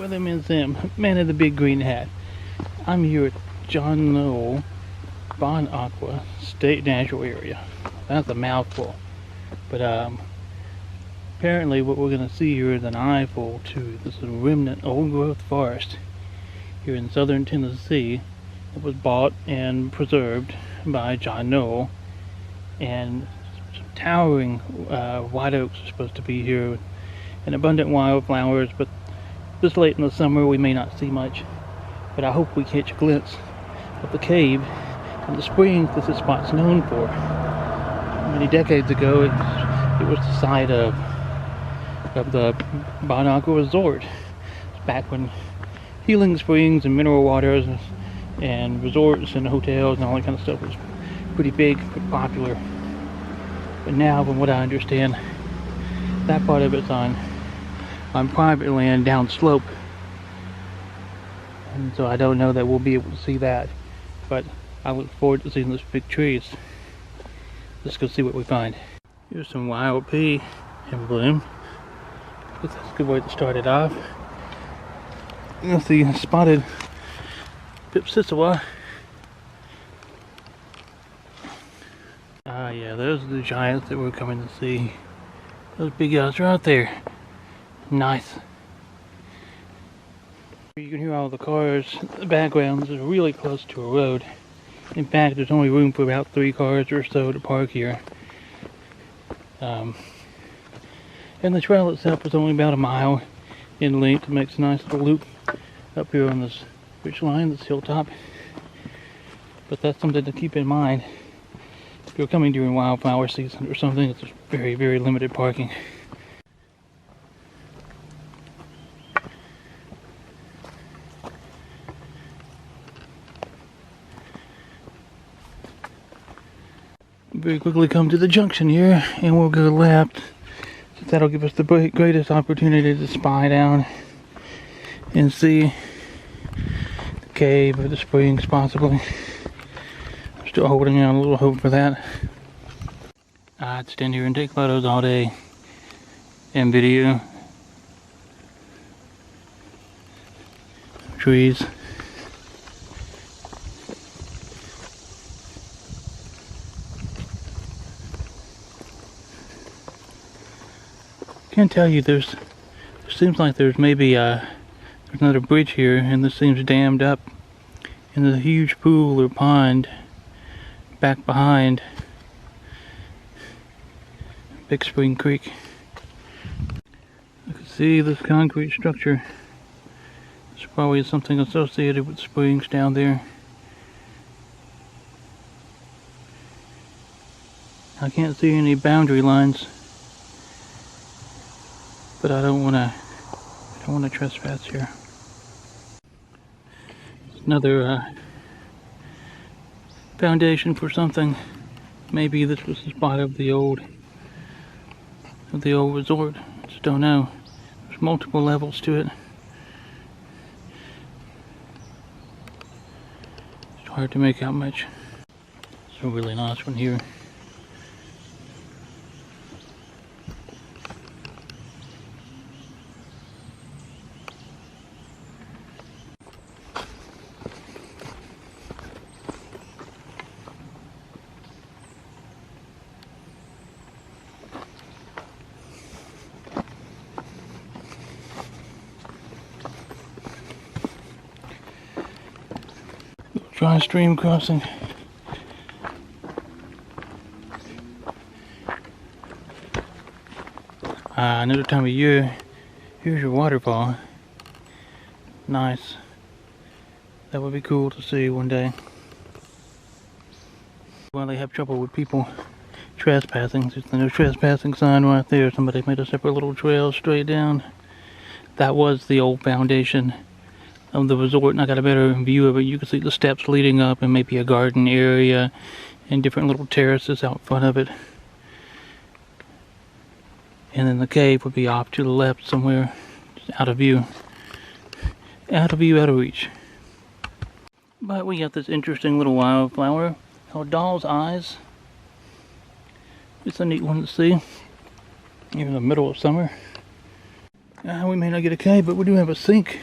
Weatherman's Sam, man in the big green hat. I'm here at John Knoll, Bon Aqua State Natural Area. That's a mouthful. But apparently what we're going to see here is an eyeful too. This is a remnant old growth forest here in southern Tennessee. It was bought and preserved by John Knoll, and some towering white oaks are supposed to be here, and abundant wildflowers, but this late in the summer we may not see much. But I hope we catch a glimpse of the cave and the springs that this spot's known for. Many decades ago it was the site of the Bon Aqua Resort. It's back when healing springs and mineral waters and resorts and hotels and all that kind of stuff was pretty big, pretty popular. But now, from what I understand, that part of it's on private land downslope, and so I don't know that we'll be able to see that, but I look forward to seeing those big trees. Let's go see what we find. Here's some wild pea in bloom. That's a good way to start it off. You'll see spotted pipsissewa. Ah, yeah, those are the giants that we're coming to see. Those big guys are out there. Nice. You can hear all the cars in the background. This is really close to a road. In fact, there's only room for about 3 cars or so to park here. And the trail itself is only about a mile in length. It makes a nice little loop up here on this ridge line, this hilltop. But that's something to keep in mind. If you're coming during wildflower season or something, it's very, very limited parking. Very quickly come to the junction here, and we'll go left. So that'll give us the greatest opportunity to spy down and see the cave or the springs, possibly. I'm still holding out a little hope for that. I'd stand here and take photos all day and video. Trees. Can't tell you, there seems like there's maybe there's another bridge here, and this seems dammed up in the huge pool or pond back behind Big Spring Creek. I can see this concrete structure. It's probably something associated with springs down there. I can't see any boundary lines, but I don't want to trespass here. Another foundation for something. Maybe this was the spot of the old resort. I just don't know. There's multiple levels to it. It's hard to make out much. It's a really nice one here. Dry stream crossing. Another time of year, here's your waterfall. Nice. That would be cool to see one day. Well, they have trouble with people trespassing. There's no trespassing sign right there. Somebody made a separate little trail straight down. That was the old foundation of the resort, and I got a better view of it. You can see the steps leading up and maybe a garden area and different little terraces out front of it. And then the cave would be off to the left somewhere, just out of view. Out of view, out of reach. But we got this interesting little wildflower called doll's eyes. It's a neat one to see. Even in the middle of summer. We may not get a cave, but we do have a sink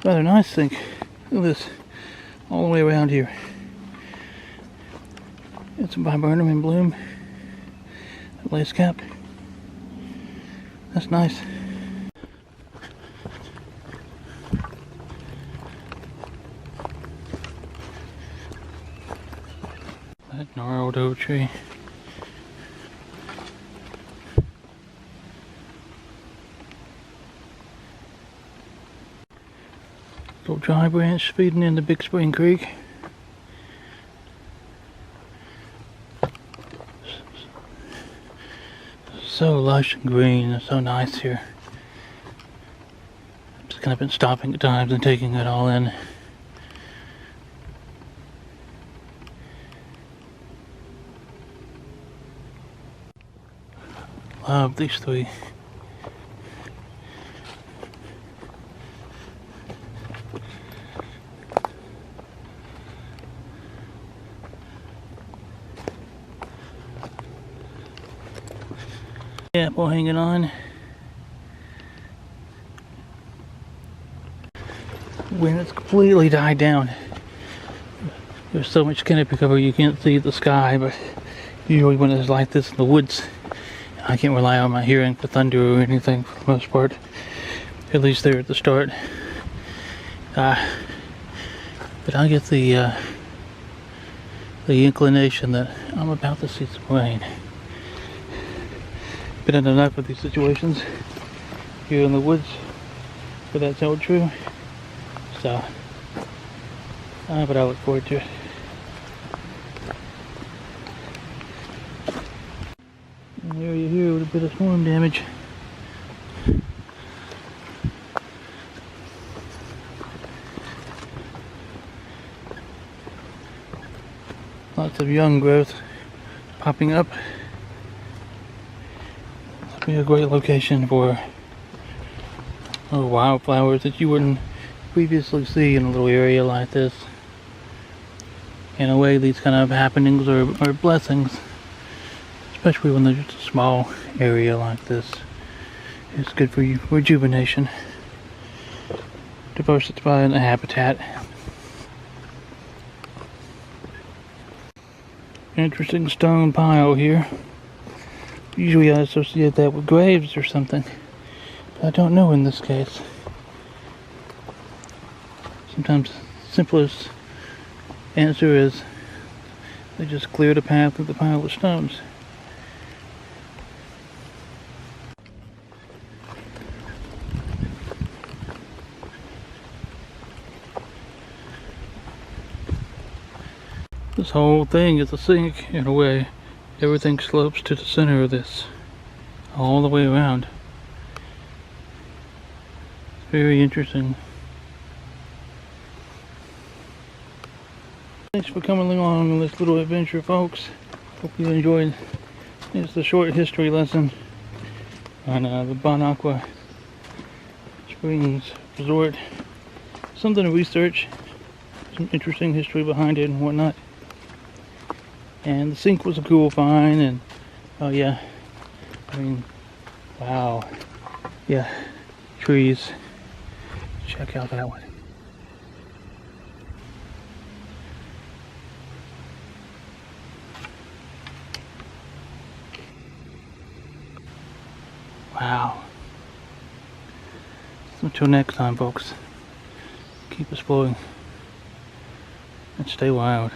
rather nice, I think. Look at this, all the way around here. It's a viburnum in bloom. Lace cap. That's nice. That gnarled oak tree. Little dry branch feeding into Big Spring Creek. So lush and green and so nice here. Just kind of been stopping at times and taking it all in. Love these three. Apple hanging on. When it's completely died down, there's so much canopy cover you can't see the sky, but usually when it's like this in the woods, I can't rely on my hearing for thunder or anything for the most part, at least there at the start. But I get the inclination that I'm about to see some rain. Been in enough of these situations here in the woods for that to hold true. So, but I look forward to it. An area here with a bit of storm damage. Lots of young growth popping up. Be a great location for wildflowers that you wouldn't previously see in a little area like this. In a way, these kind of happenings are blessings, especially when there's just a small area like this. It's good for you, rejuvenation, diversifying the habitat. Interesting stone pile here. Usually I associate that with graves or something. But I don't know in this case. Sometimes the simplest answer is they just cleared a path through the pile of stones. This whole thing is a sink in a way. Everything slopes to the center of this, all the way around. Very interesting. Thanks for coming along on this little adventure, folks. Hope you enjoyed. It's the short history lesson on the Bon Aqua Springs Resort. Something to research, some interesting history behind it and whatnot. And the sink was a cool find, and oh yeah, I mean, wow, yeah, trees. Check out that one. Wow. So until next time, folks, keep exploring and stay wild.